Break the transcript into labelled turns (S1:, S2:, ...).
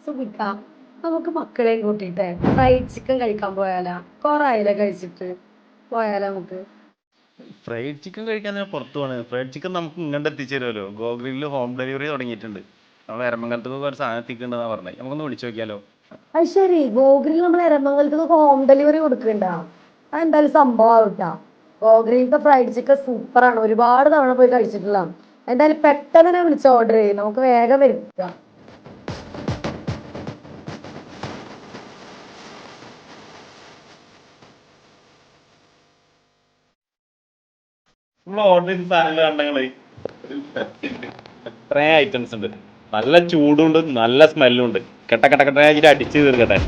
S1: സുമിക്ക, നമുക്ക് മക്കളെയും കൂട്ടിയിട്ട് ഫ്രൈഡ് ചിക്കൻ കഴിക്കാൻ പോയാലാ? കൊറേ ആയില്ലേ കഴിച്ചിട്ട്. പോയാലോ നമുക്ക്?
S2: ഫ്രൈഡ് ചിക്കൻ കഴിക്കാൻ ഞാൻ പുറത്ത് പോണ്. ഫ്രൈഡ് ചിക്കൻ നമുക്ക് ഇങ്ങോട്ട് എത്തിച്ചു തരുമല്ലോ. ഗോഗ്രില്ലിൽ ഹോം ഡെലിവറി തുടങ്ങിയിട്ടുണ്ട്. നമ്മൾ എരമംഗലത്ത് ഒരു സാധനം എത്തിക്കുന്നുണ്ടെന്നാണ് പറഞ്ഞത്. നമുക്കൊന്ന് വിളിച്ചു നോക്കിയാലോ?
S1: അത് ശരി, ഗോകുലിൽ നമ്മൾ എരമംഗലത്ത് ഹോം ഡെലിവറി കൊടുക്കണ്ട. അതെന്തായാലും സംഭവം ആവട്ടാ. ഗോകുലിലത്തെ ഫ്രൈഡ് ചിക്കൻ സൂപ്പറാണ്, ഒരുപാട് തവണ പോയി കഴിച്ചിട്ടുള്ള. എന്തായാലും പെട്ടെന്ന് തന്നെ വിളിച്ച് ഓർഡർ ചെയ്യും, നമുക്ക് വേഗം വരുത്താം.
S2: നമ്മൾ ഓർഡർ ചെയ്ത സാധനങ്ങൾ കണ്ടങ്ങള് എത്രയും ഐറ്റംസ് ഉണ്ട്. നല്ല ചൂടുണ്ട്, നല്ല സ്മെല്ലും ഉണ്ട്. കെട്ട കെട്ട കെട്ടായിട്ട് അടിച്ച് തീർക്കട്ടെ.